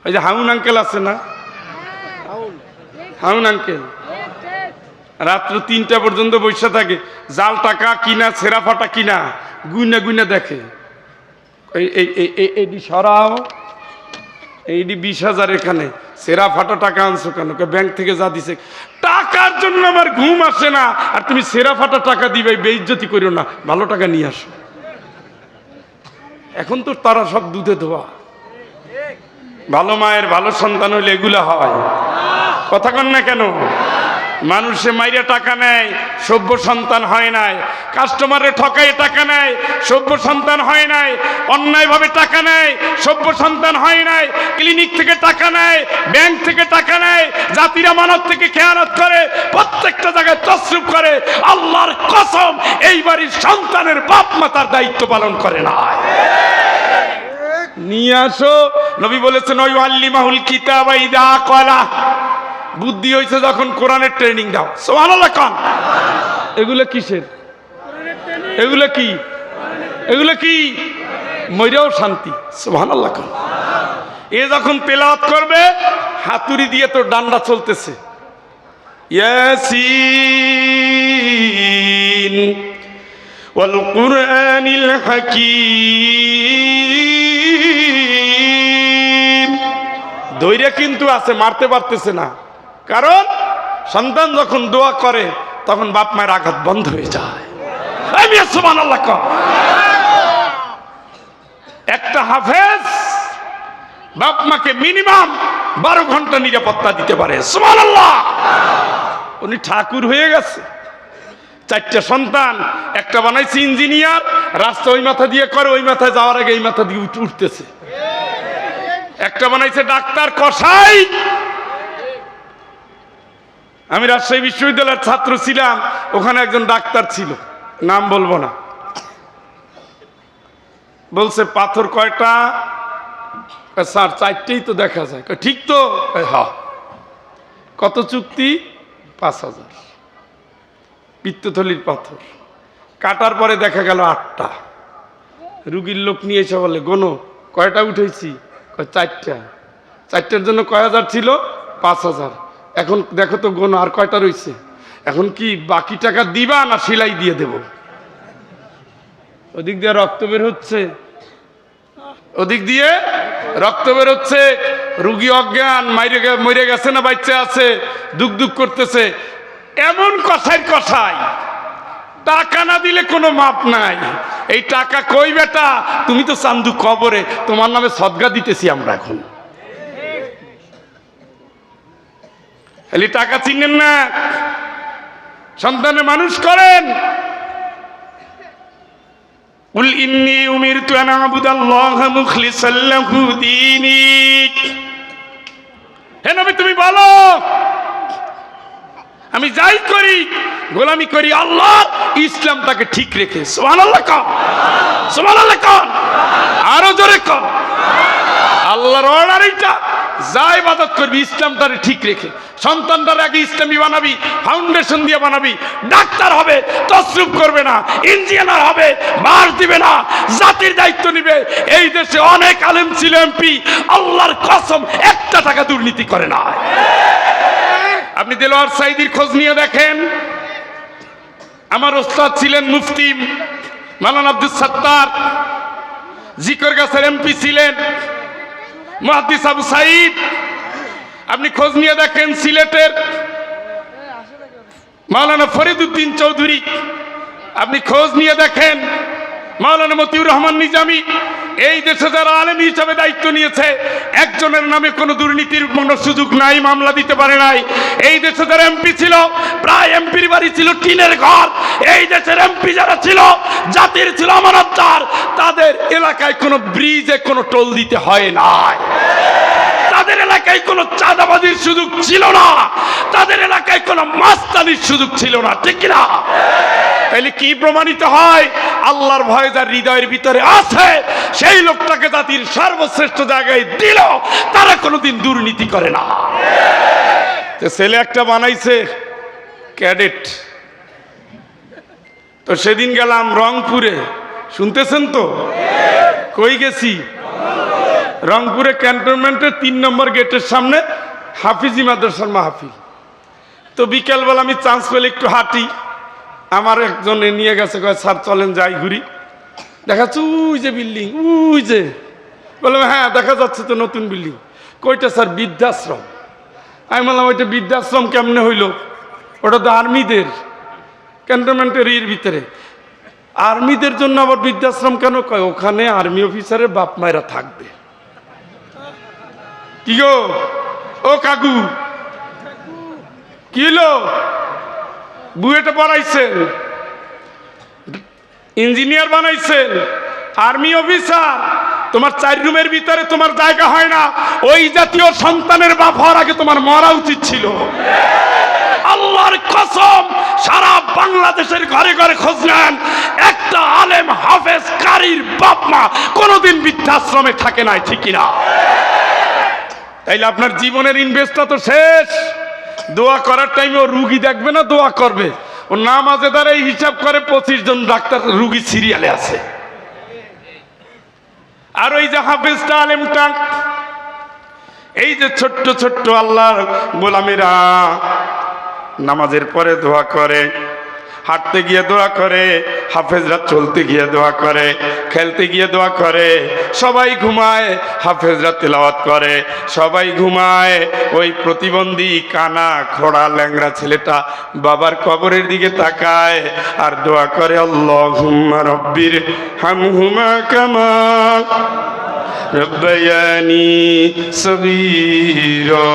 ওই যে হাউন আঙ্কেল আছে না, হাউন আঙ্কেল রাত্র 3টা পর্যন্ত বসে থাকে, জাল টাকা কিনা, ছেঁড়া ফাটা কিনা গুইনা গুইনা দেখে। এইটি সরাও, এইটি 20,000 এখানে, ছেঁড়া ফাটা টাকা আনছো কেন? ব্যাংক থেকে যা দিছে। টাকার জন্য আমার ঘুম আসে না, আর তুমি ছেঁড়া ফাটা টাকা দিবে, বেইজ্জতি করিও না, ভালো টাকা নিয়ে আসো। এখন তো তারা সব দুধে ধোয়া। ভালো মায়ের ভালো সন্তান হইলে এগুলা হয়, কথা কন না কেন? মানুষে মাইরে টাকা নেয়, সভ্য সন্তান হয় নাই। কাস্টমারে ঠকাই টাকা নেয়, সভ্য সন্তান হয় নাই। অন্যায়ভাবে টাকা নেয়, সভ্য সন্তান হয় নাই। ক্লিনিক থেকে টাকা নেয়, ব্যাংক থেকে টাকা নেয়, জাতির আমানত থেকে খেয়ানত করে, প্রত্যেকটা জায়গায় তসরুপ করে। আল্লাহর কসম, এই বাড়ির সন্তানের বাপ মাতার দায়িত্ব পালন করে না। নিয়ে আসো, নবী বলেছেন ওয়াল্লিমাহুল কিতাবা ইযা ক্বালা, বুদ্ধি হয়েছে যখন কোরআনের ট্রেনিং দাও। সুবহানাল্লাহ কান। এগুলো কিসের? এগুলো কি? এগুলো কি? মইরাও শান্তি। সুবহানাল্লাহ কান। এ যখন তেলাওয়াত করবে, হাতুড়ি দিয়ে তো ডান্ডা চলতেছে, ইয়াসিন ওয়াল কুরআনিল হাকীম, ধৈর্য কিন্তু আছে, মারতে পারতেছে না। কারণ সন্তান যখন দোয়া করে তখন বাপ মায়ের আঘাত বন্ধ হয়ে যায়। আমি সুবহানাল্লাহ কও। একটা হাফেজ বাপ মাকে মিনিমাম 12 ঘন্টা নিরাপত্তা দিতে পারে। সুবহানাল্লাহ। উনি ঠাকুর হয়ে গেছে। 4টা সন্তান, একটা বানাইছে ইঞ্জিনিয়ার, রাস্তা ওই মাথা দিয়ে করে, ওই মাথায় যাওয়ার আগে এই মাথা দিয়ে উঠতেছে। একটা বানাইছে ডাক্তার কসাই। আমি রাজশাহী বিশ্ববিদ্যালয়ের ছাত্র ছিলাম, ওখানে একজন ডাক্তার ছিল, নাম বলবো না। বলছে পাথর কয়টা? স্যার 4টেই তো দেখা যায়। ঠিক তো? হ্যাঁ। কত চুক্তি? 5000। পিত্তথলির পাথর কাটার পরে দেখা গেল 8টা। রুগীর লোক নিয়ে এসে বলে গোনো কয়টা উঠেছি? 4টা। 4টার জন্য কয় হাজার ছিল? 5000। এখন দেখো তো গোনো আর কয়টা রয়েছে। এখন কি বাকি টাকা দিবা না সেলাই দিয়ে দেব? ওদিক দিয়ে রক্ত বের হচ্ছে, ওদিক দিয়ে রক্ত বের হচ্ছে, রুগী অজ্ঞান, মরে গেছে না বাচ্চা আছে, দুঃখ দুঃখ করতেছে। এমন কষাই কষাই, টাকা না দিলে কোনো মাপ নাই। এই টাকা কই বেটা? তুমি তো চান্দু কবরে, তোমার নামে সদগা দিতেছি আমরা। এখন খালি টাকা চিনেন না, সন্তানের মানুষ করেন। কুল ইন্নী উমিরতু আন আ'বুদাল্লাহা মুখলিসাল লাহু দীনি। হে নবী তুমি বলো আমি যাই করি গোলামি করি আল্লাহ ইসলামটাকে ঠিক রেখে। সুবহানাল্লাহ কও, সুবহানাল্লাহ কও, আরো জোরে কও। আল্লাহর অর্ডার এইটা, যা ইবাদত করবি ইসলামটারে ঠিক রেখে। সন্তানটার আগে ইসলামী বানাবি, ফাউন্ডেশন দিয়ে বানাবি। ডাক্তার হবে, তসরুফ করবে না। ইঞ্জিনিয়ার হবে, মার দিবে না, জাতির দায়িত্ব নিবে। এই দেশে অনেক আলেম ছিল, এমপি, আল্লাহর কসম 1টা টাকা দুর্নীতি করে না। আপনি দেলোয়ার সাইদির খোঁজ নিয়ে দেখেন। আমার ওস্তাদ ছিলেন মুফতি মাওলানা আব্দুস সাত্তার, জিকরগাছের এমপি ছিলেন মুহাদ্দিস আবু সাইদ। আপনি খোঁজ নিয়ে দেখেন সিলেটের মাওলানা ফরিদউদ্দিন চৌধুরী। আপনি খোঁজ নিয়ে দেখেন মাওলানা মতিউর রহমান নিজামী। এই দেশে যারা আলেম হিসাবে দায়িত্ব নিয়েছে, একজনের নামে কোনো দুর্নীতির কোনো সুযোগ নাই, মামলা দিতে পারে নাই। এই দেশে যারা এমপি ছিল, প্রায় এমপির বাড়ি ছিল টিনের ঘর। এই দেশের এমপি যারা ছিল, জাতির ছিল আমানতদার, তাদের এলাকায় কোনো ব্রিজে কোনো টোল দিতে হয় নাই। তাদের এলাকায় কোনো চাঁদাবাজির সুযোগ ছিল না, তাদের এলাকায় কোনো মাস্তানির সুযোগ ছিল না। ঠিক না? তাহলে কি প্রমাণিত হয়? আল্লাহর ভয় যার হৃদয়ের ভিতরে আছে, সেই লোকটাকে জাতির সর্বশ্রেষ্ঠ জায়গায় দিল, তারা কোনোদিন দুর্নীতি করে না। ছেলে একটা বানাইছে ক্যাডেট। তো সেদিন গেলাম রংপুরে, শুনতেছেন তো? কই গেছি? রংপুরে ক্যান্টনমেন্টের 3 নম্বর গেটের সামনে হাফিজি মাদ্রাসার মাহফিল। তো বিকেলবেলা আমি চান্স পেলে একটু হাঁটি। আমার একজন নিয়ে গেছে, কয় স্যার চলেন যাই ঘুরি। দেখাচ্ছ ওই যে বিল্ডিং, ওই যে। বললাম হ্যাঁ দেখা যাচ্ছে তো নতুন বিল্ডিং। কইটা স্যার? বৃদ্ধাশ্রম। আমি বললাম ওইটা বৃদ্ধাশ্রম কেমনে হইল? ওটা তো আর্মিদের, ক্যান্টনমেন্টের এর ভিতরে। আর্মিদের জন্য আবার বৃদ্ধাশ্রম কেন? কয় ওখানে আর্মি অফিসারের বাপ মায়েরা থাকবে। কি গো ও কাকু, কি হলো? বুয়েটে পড়াইছেন, ইঞ্জিনিয়ার বানাইছেন, আর্মি অফিসার, তোমার 4 রুমের ভিতরে তোমার জায়গা হয় না। ওই জাতীয় সন্তানের বাপ হওয়ার আগে তোমার মরা উচিত ছিল। আল্লাহর কসম, সারা বাংলাদেশের ঘরে ঘরে খোঁজ নেন, একটা আলেম হাফেজ কারীর বাপ মা কোনোদিন বৃদ্ধাশ্রমে থাকে নাই। ঠিক না? তাইলে আপনার জীবনের ইনভেস্টটা তো শেষ। দোয়া করার টাইমে ও রুগী দেখবে না, দোয়া করবে। ও নামাজে দাঁড়াই হিসাব করে 25 জন ডাক্তার রুগী সিরিয়ালে আছে। আর ওই যে হাফেজটা আলেমটা, এই যে ছোট্ট ছোট্ট আল্লাহর গোলামেরা নামাজের পরে দোয়া করে, হাঁটতে গিয়ে দোয়া করে, হাফেজরা চলতে গিয়ে দোয়া করে, খেলতে গিয়ে দোয়া করে, সবাই ঘুমায়, হাফেজরা তেলাওয়াত করে, সবাই ঘুমায়। ওই প্রতিবন্ধী কানা খোড়া ল্যাংড়া ছেলেটা বাবার কবরের দিকে তাকায় আর দোয়া করে, আল্লাহুম্মা রব্বির হামহুমা কামা রব্বায়ানি সগীরা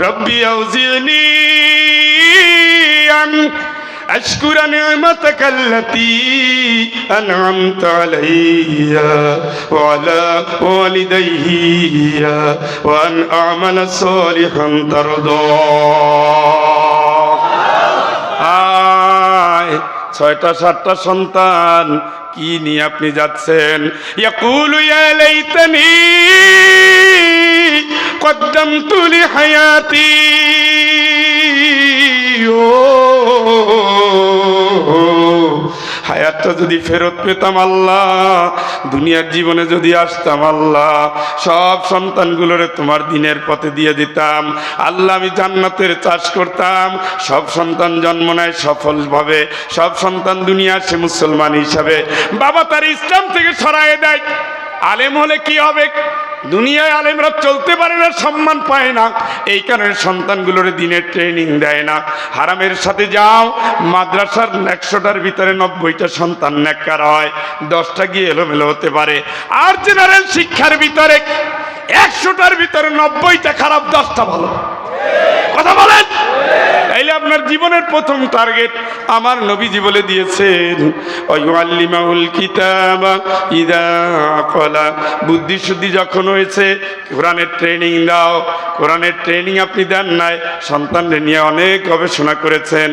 রব্বি আউজিনি আন আশকুরা নি'মাতাকাল্লাতী আন'আমতা আলাইয়া ওয়া আলা ওয়ালিদাইয়া ওয়া আন আ'মালা সালিহান তারদা। ছয়টা সাতটা সন্তান কি নিয়ে আপনি যাচ্ছেন? ইয়াকুলু ইয়া লাইতানি কদ্দামতু লিহায়াতি, হায়াতটা যদি ফেরত পেতাম আল্লাহ, দুনিয়ার জীবনে যদি আসতাম আল্লাহ, সব সন্তানগুলোরে তোমার দিনের পথে দিয়ে দিতাম আল্লাহ, আমি জান্নাতের চাষ করতাম। সব সন্তান জন্ম নেয় সফলভাবে, সব সন্তান দুনিয়া আসে মুসলমান হিসাবে, বাবা তার ইসলাম থেকে সরায় দেয়। আলেম হলে কি হবে? দুনিয়ায় আলেমরা চলতে পারে না, সম্মান পায় না, এই কারণে সন্তানগুলোর দিনের ট্রেনিং দেয় না। হারামের সাথে যাও, মাদ্রাসার 100টার ভিতরে 90টা সন্তান নেককার হয়, 10টা গিয়ে এলোমেলো হতে পারে। আর জেনারেল শিক্ষার ভিতরে 100টার ভিতরে 90টা খারাপ, 10টা ভালো। কথা বলেন। তাইলে আপনার জীবনের প্রথম টার্গেট আমার নবীজি বলে দিয়েছেন, ওয়ায়ুআল্লিমাহুল কিতাবা ইযা ক্বালা, বুদ্ধি শুদ্ধি যখন হয়েছে কোরআনের ট্রেনিং দাও। কোরআনের ট্রেনিং আপনি দেন নাই, সন্তানদের নিয়ে অনেক গবেষণা করেছেন,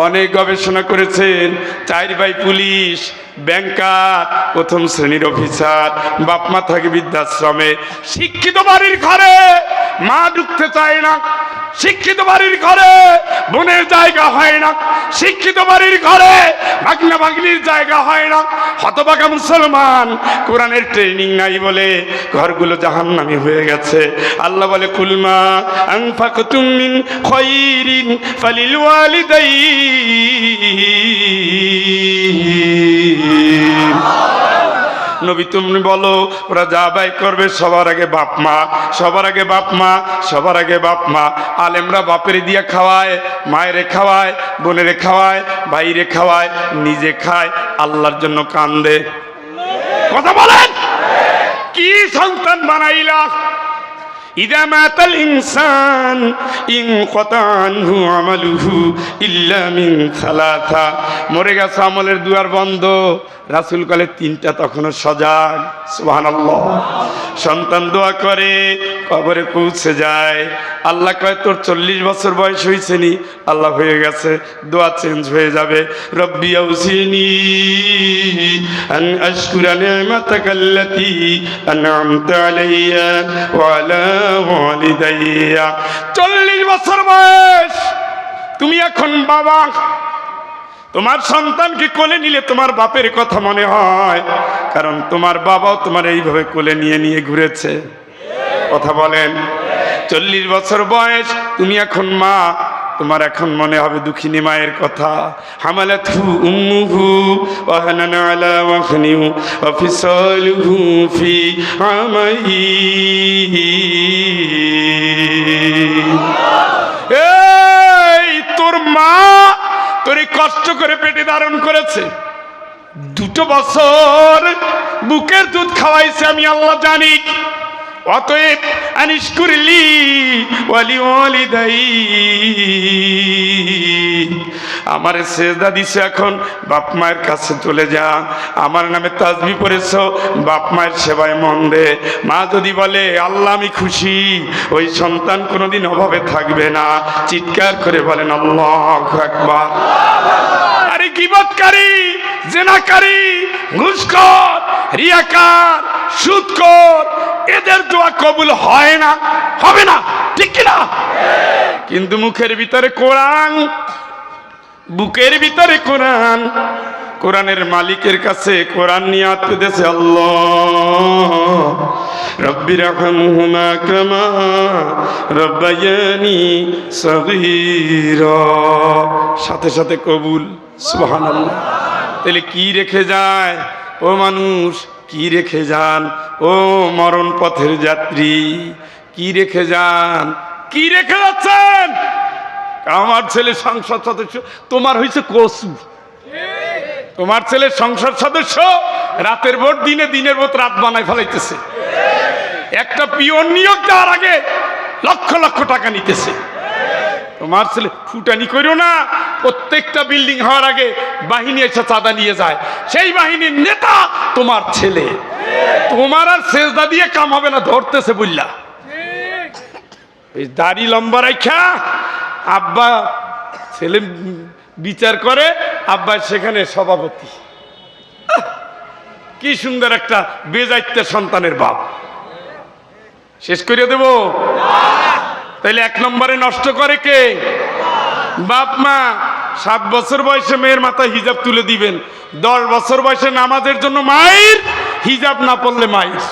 অনেক গবেষণা করেছেন। 4 ভাই পুলিশ, ব্যাংকার, প্রথম শ্রেণীর অফিসার, বাপ মা থাকে বৃদ্ধাশ্রমে। শিক্ষিত বাড়ির ঘরে মা ঢুকতে চায় না, শিক্ষিত বাড়ির ঘরে বোনের জায়গা হয় না, শিক্ষিত বাড়ির ঘরে ভাগনা ভাগ্নির জায়গা হয় না। হতভাগা মুসলমান, কোরআনের ট্রেনিং নাই বলে ঘরগুলো জাহান্নামী হয়ে গেছে। আল্লাহ বলে, কুলমা আনফাকতুম মিন খায়রিন ফালিল ওয়ালিদাইন। নবী তুমি বলো, ওরা যা ব্যয় করবে সবার আগে বাপ মা, সবার আগে বাপ মা, সবার আগে বাপ মা। আলেমরা বাপের দিয়ে খাওয়ায়, মায়েরে খাওয়ায়, বোনেরে খাওয়ায়, ভাইরে খাওয়ায়, নিজে খায়, আল্লাহর জন্য কান্দে। কথা বলেন, কি সন্তান বানাইলা? ইযা মাতাল ইনসান ইনকাতা আনহু আমালুহু ইল্লা মিন সালাসা, মরে গেছে আমলের দুয়ার বন্ধ। রাসূল কালে 3টা তখনও সজাগ। সুবহানাল্লাহ। সন্তান দোয়া করে, কবরে পৌঁছে যায়। আল্লাহ কয়, তোর 40 বছর বয়স হয়েছে নি? আল্লাহ হয়ে গেছে, দোয়া চেঞ্জ হয়ে যাবে। রব্বি আউজিনি আন আশকুরা নি'মাতাকাল্লাতী আন'আমতা আলাইয়া ওয়া আলা ওয়ালিদাইয়া। 40 বছর বয়স, তুমি এখন বাবা। তোমার সন্তানকে কোলে নিলে তোমার বাপের কথা মনে হয়, কারণ তোমার বাবাও তোমার এইভাবে কোলে নিয়ে নিয়ে ঘুরেছে। কথা বলেন। 40 বছর বয়স, তুমি এখন মা, তোমার এখন মনে হবে দুঃখিনী মায়ের কথা। হামালাতহু উম্মুহু ওয়াহানান আলা ওয়াহনি ওয়া ফিসালুহু ফি আমাইন। এই তোর মা তোরে কষ্ট করে পেটে ধারণ করেছে, 2 বছর বুকের দুধ খাওয়াইছে, আমি আল্লাহ জানি। অতএব আনিশকুরলি ওয়ালি ওয়ালিদাই, আমার সেজদা দিছে, এখন বাপ মায়ের কাছে চলে যা, আমার নামে তাসবিহ পড়েছ, বাপ মায়ের সেবায় মন দে। মা যদি বলে আল্লাহ আমি খুশি, ওই সন্তান কোনোদিন অভাবে থাকবে না। চিৎকার করে বলেন আল্লাহু আকবার। আরে গীবতকারী, জিনাকারী, ঘুষখোর, রিয়াকার, সুদখোর, এদের দোয়া কবুল হয় না, হবে না, ঠিক কিনা? কিন্তু মুখের ভিতরে কোরআন, বুকের ভিতরে কোরআন, কোরআনের মালিকের কাছে কোরআন নিয়ে পেতেছে, আল্লাহ রব্বি রহমহুমা কামা রব্বায়ানি সগীরা, সাথে সাথে কবুল, সুবহানাল্লাহ। তাহলে কি রেখে যায় ও মানুষ, কি রেখে যান ও মরণ পথের যাত্রী, কি রেখে যান, কি রেখে যাচ্ছেন? আমার ছেলে সংসদ সদস্য, তোমার হয়েছে কসু। তোমার ছেলে সংসদ সদস্য রাতের ভোট দিনে, দিনের ভোট রাত বানায় ফেলাইতেছে। একটা পিয়ন নিয়োগ দেওয়ার আগে লক্ষ লক্ষ টাকা নিতেছে। তোমার ছেলে ফুটানি করো না, প্রত্যেকটা বিল্ডিং হওয়ার আগে বাহিনী এসে চাঁদা নিয়ে যায়, সেই বাহিনীর নেতা তোমার ছেলে। তোমার আর সেজদা দিয়ে কাম হবে না, ধরতেছে বুঝলা। এই দাড়ি লম্বা রাখা আব্বা ছেলে বিচার করে, আব্বা সেখানে সভাপতি। কি সুন্দর একটা বেজাইত্যের সন্তানের বাপ। শেষ করে দেব? তাইলে 1 নম্বরে নষ্ট করে কে? বাপ মা। 7 বছর বয়সে মেয়ের মাথায় হিজাব তুলে দিবেন, 10 বছর বয়সে নামাজের জন্য মায়ের, হিজাব না পড়লে মায়ের।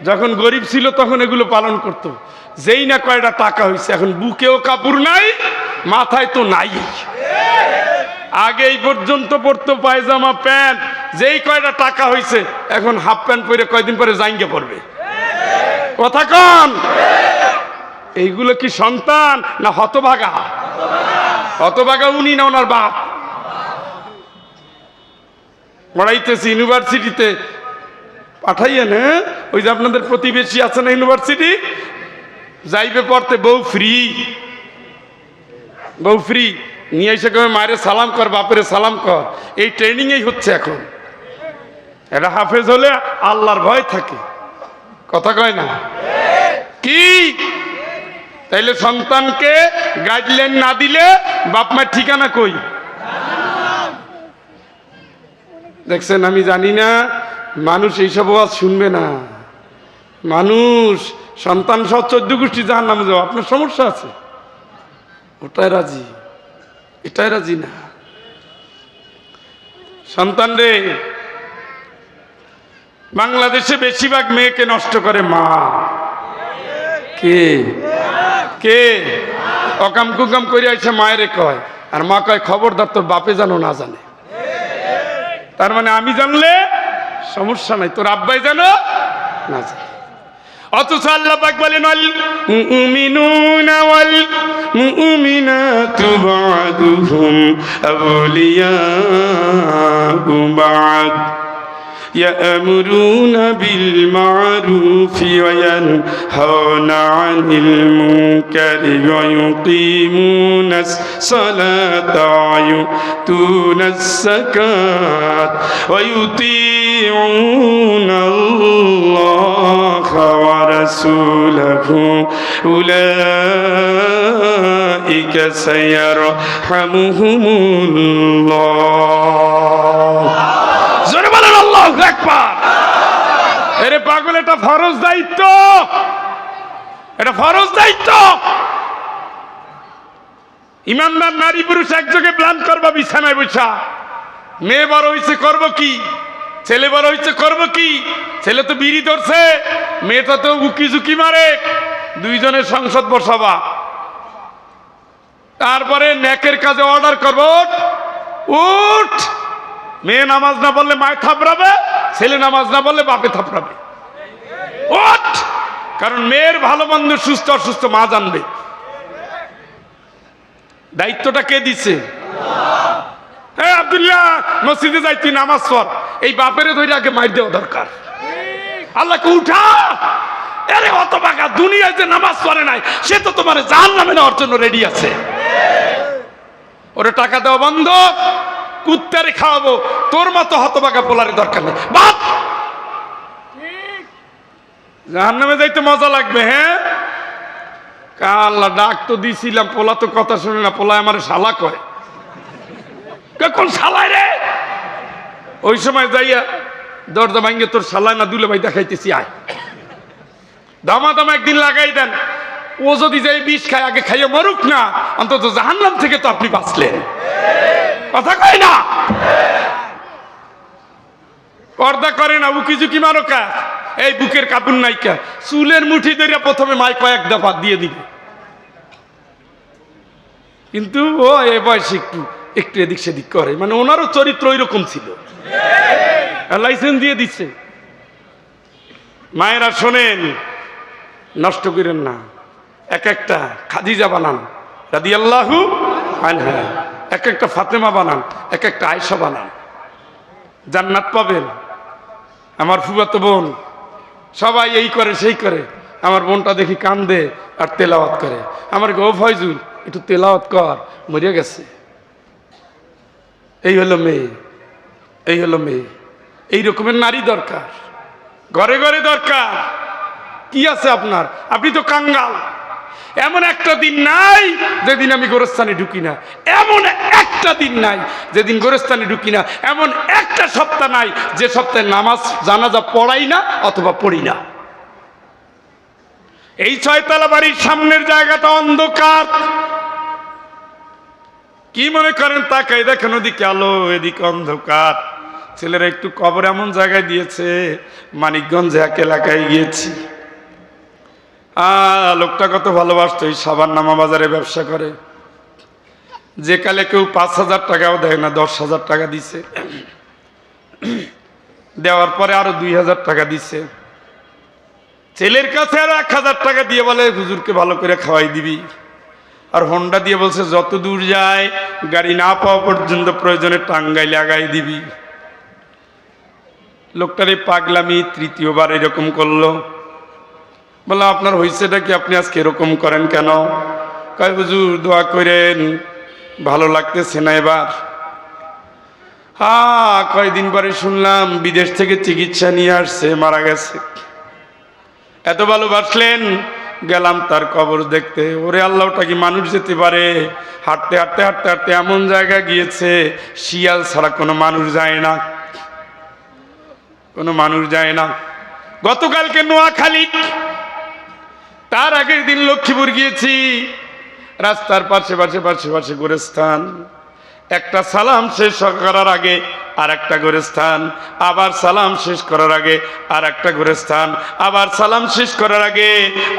যখন গরিব ছিল তখন এগুলো পালন করত। যেই না কয়টা টাকা হয়েছে, এখন বুকেও কাপড় নাই, মাথায় তো নাই। আগে এই পর্যন্ত পড়তো পায়জামা প্যান্ট, যেই কয়টা টাকা হয়েছে এখন হাফ প্যান্ট পরে কয়দিন পরে জাঙ্গে পড়বে। কথা কন, এইগুলো কি সন্তান না হতভাগা? হতভাগা উনি না ওনার বাপ। পড়াইতেছি ইউনিভার্সিটিতে পাঠাইয়েন, হ্যাঁ ওই যে আপনাদের প্রতিবেশী আছে না ইউনিভার্সিটি, যাইবে পড়তে, বউ ফ্রি, বউ ফ্রি নিয়ে এসে কেউ মায়ের সালাম কর, বাপের সালাম কর। এই ট্রেনিংই হচ্ছে এখন। এটা হাফেজ হলে আল্লাহর ভয় থাকে, কথা কয় না কি? তাইলে সন্তানকে গাইডলাইন না দিলে বাপ মায়ের ঠিকানা কই? দেখছেন, আমি জানি না মানুষ এইসব আওয়াজ শুনবে না। মানুষ সন্তান সহ 14 গোষ্ঠী জাহান্নামে যাও, আপনার সমস্যা আছে, ওটাই রাজি, এটাই রাজি না। সন্তান রে, বাংলাদেশে বেশিরভাগ মেয়েকে নষ্ট করে মা। কে কে? অকাম কুকাম করে আইসে মায়েরে কয়, আর মা কয় খবরদার তোর বাপে জানো না জানে। তার মানে আমি জানলে সমস্যা নাই, তোর আব্বাই জানো না জানে। অথচ আল্লাহ পাক বলেন, আল মুমিনুনা ওয়াল মুমিনাতু বা'দুহুম আউলিয়াউ বা'দ يأمرون بالمعروف وينهون عن المنكر ويقيمون الصلاة ويؤتون الزكاة ويطيعون الله ورسوله أولئك سيرحمهم الله। এরে পাগল, এটা ফরজ দায়িত্ব, এটা ফরজ দায়িত্ব। ইমানদার নারী পুরুষ একযোগে প্ল্যান করবা, বিছানায় বসা। মেয়ে বড় হয়েছে করবো কি, ছেলে বড় হয়েছে করবো কি? ছেলে তো বিড়ি ধরছে, মেয়েটা তো উকি ঝুঁকি মারে, দুইজনের সংসদ বসাবা। তারপরে নেকের কাজে অর্ডার করবো, উঠ। মেয়ে নামাজ না বললে মায়ে থাপড়াবে, ছেলে নামাজ না বললে বাপে থাপড়াবে। ওঠ, কারণ মেয়ের ভালো মন্দ, সুস্থ অসুস্থ মা জানবে। দায়িত্বটা কে দিছে? হ্যাঁ আব্দুল্লাহ, মসজিদে যাই, তুই নামাজ পড়। এই বাপেরে ধরে আগে মার দেওয়া দরকার। আল্লাহকে উঠা। আরে অত বাঁকা, দুনিয়ায় যে নামাজ পড়ে নাই সে তো তোমার জাহান্নামে নেওয়ার জন্য রেডি আছে। ওরে টাকা দেওয়া বন্ধ, কুত্তারে খাওয়াবো, তোর মতো হতবাগা পোলারে দরকার নেই। বাপ, জাহান্নামে যাইতে মজা লাগবে। হ্যাঁ, আল্লাহ ডাক তো দিছিলাম, পোলা তো কথা শুনে না। পোলা আমার শালা কয়, কোন শালায় রে? ওই সময় যাইয়া দরজা ভাঙ্গে, তোর শালায় না দুলে ভাই দেখাইতেছি, আয়। দামা দামা একদিন লাগাই দেন। ও যদি যাই বিষ খায়, আগে খাইয়ে মরুক না, অন্তত জাহান্নাম থেকে তো আপনি বাঁচলেন। কথা কয় না? পর্দা করে না, উকি ঝুঁকি মারো কা, এই বুকের কাপড় নাইকা, চুলের মুঠি ধরে প্রথমে মাই কয়েক দফা দিয়ে দিবে। কিন্তু ও এ বয়সে একটু একটু এদিক সেদিক করে, মানে ওনারও চরিত্র ওইরকম ছিল, লাইসেন্স দিয়ে দিচ্ছে। মায়েরা শোনেন, নষ্ট করেন না। এক একটা খাদিজা বানান রাদিয়াল্লাহু আনহা, এক একটা ফাতেমা বানান, এক একটা আয়েশা বানান, জান্নাত পাবেন। আমার ফুফাতো বোন সবাই এই করে সেই করে, আমার বোনটা দেখি কান্দে আর তেলাওয়াত করে। আমার গো ফয়জুল একটু তেলাওয়াত কর, মরিয়া গেছে। এই হলো মেয়ে, এই হলো মেয়ে। এই রকমের নারী দরকার, ঘরে ঘরে দরকার। কি আছে আপনার? আপনি তো কাঙ্গাল। এমন একটা দিন নাই যেদিন আমি গোরস্থানে ঢুকি না, এমন একটা দিন নাই যেদিন গোরস্থানে ঢুকি না, এমন একটা সপ্তাহ নাই যে সপ্তাহে নামাজ জানাজা পড়াই না অথবা পড়ি না। এই ছয়তলা বাড়ির সামনের জায়গাটা অন্ধকার। কি মনে করেন? তাকাই দেখেন ওদিকে আলো, এদিকে অন্ধকার। ছেলেরা একটু কবর এমন জায়গায় দিয়েছে, মানিকগঞ্জ এক এলাকায় গিয়েছি। লোকটা কত ভালোবাসতো, এই সাবান নামা বাজারে ব্যবসা করে। যে কালে কেউ 5,000 টাকাও দেয় না, 10,000 টাকা দিছে। দেওয়ার পরে আরো 2,000 টাকা দিছে। ছেলের কাছে আরো 1,000 টাকা দিয়ে বলে হুজুরকে ভালো করে খাওয়াই দিবি। আর হোন্ডা দিয়ে বলছে যত দূর যায় গাড়ি না পাওয়া পর্যন্ত প্রয়োজনে টাঙ্গাইলে আগাই দিবি। লোকটার এই পাগলামি তৃতীয়বার এরকম করলো। বললাম আপনার হয়েছেটা কি, আপনি আজকে এরকম করেন কেন? কয় হুজুর দোয়া করেন, ভালো লাগতেছে না এবার। কয়দিন পরে শুনলাম বিদেশ থেকে চিকিৎসা নিয়ে আসছে, মারা গেছে। এত ভালোবাসলেন, গেলাম তার কবর দেখতে। ওরে আল্লাহটা কি মানুষ যেতে পারে? হাঁটতে হাঁটতে হাঁটতে হাঁটতে এমন জায়গায় গিয়েছে শিয়াল ছাড়া কোনো মানুষ যায় না, কোনো মানুষ যায় না। গতকালকে নোয়াখালী, তার আগের দিন লক্ষ্মীপুর গিয়েছি। রাস্তার পাশে পাশে পাশে পাশে গোরস্থান। একটা সালাম শেষ করার আগে আর একটা গোরস্থান, আবার সালাম শেষ করার আগে আর একটা গোরস্থান, আবার সালাম শেষ করার আগে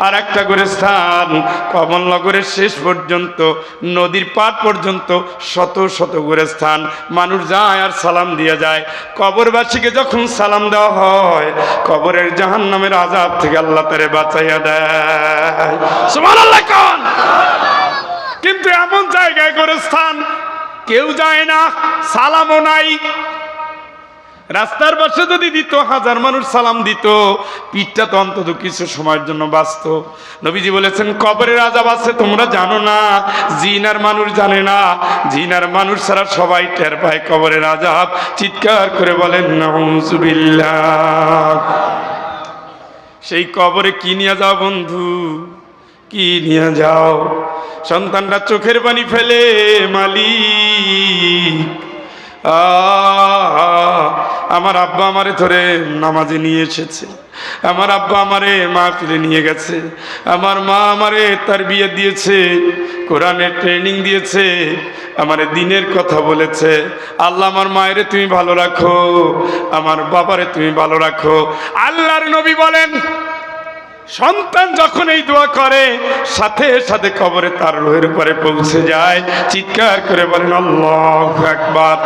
আর একটা গোরস্থান। কমলনগরের শেষ পর্যন্ত, নদীর পাড় পর্যন্ত শত শত গোরস্থান। মানুষ যায় আর সালাম দিয়ে যায়। কবরবাসীকে যখন সালাম দেওয়া হয়, কবরের জাহান্নামের আযাব থেকে আল্লাহ তারে বাঁচাইয়া দেয়। সুবহানাল্লাহ কোন? কিন্তু এমন জায়গায় গোরস্থান কেউ যায় না, সালামও নাই। রাস্তার পাশে যদি দিত, 1000 মানুষ সালাম দিত, পিঠটা তো অন্তত কিছু সময়ের জন্য বাঁচত। নবীজি বলেছেন কবরের আযাব আছে তোমরা জানো না, জিন আর মানুষ জানে না। জিন আর মানুষ ছাড়া সবাই টের পায় কবরের আযাব। চিৎকার করে বলেন নাউযুবিল্লাহ। সেই কবরে কি নিয়ে যাও বন্ধু, কি নিয়ে যাও? সন্তানরা চোখের পানি ফেলে, মালিক আমার আব্বা আমারে ধরে নামাজে নিয়ে এসেছে, আমার আব্বা আমারে মাহফিলে নিয়ে গেছে, আমার মা আমারে তারবিয়ত দিয়েছে, কোরআনের ট্রেনিং দিয়েছে, আমারে দ্বীনের কথা বলেছে। আল্লাহ আমার মায়েরে তুমি ভালো রাখো, আমার বাবারে তুমি ভালো রাখো। আল্লাহর নবী বলেন সন্তান যখন এই দোয়া করে, সাথে সাথে কবরে তার রুহের উপরে পৌঁছে যায়। চিৎকার করে বলেন আল্লাহু আকবার।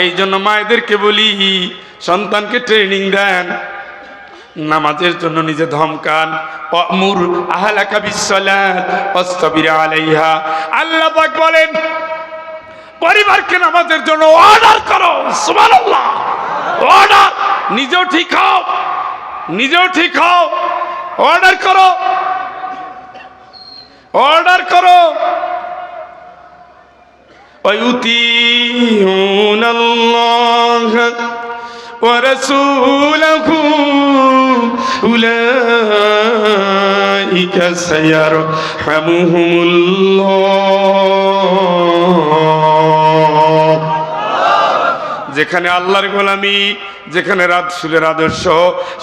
এই জন্য মায়েদেরকে বলি, সন্তানকে ট্রেনিং দেন, নামাজের জন্য নিজে ধমকান। অমুর আহলাকা বিসসালাত ওয়াসতাবির আলাইহা। আল্লাহ পাক বলেন পরিবারকে নামাজের জন্য অর্ডার করো। সুবহানাল্লাহ, অর্ডার। নিজেও ঠিক হও, নিজেও ঠিক হও, অর্ডার করো, অর্ডার করো। ওয়ায়ুতিউনাল্লাহ ওয়া রাসূলাহু উলাইকা সায়ারহামুহুমুল্লাহ। যেখানে আল্লাহর গোলামি, যেখানে রাসূলের আদর্শ,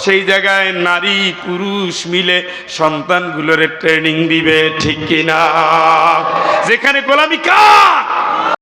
সেই জায়গায় নারী পুরুষ মিলে সন্তানগুলোর ট্রেনিং দিবে, ঠিক কিনা? যেখানে গোলামি কার?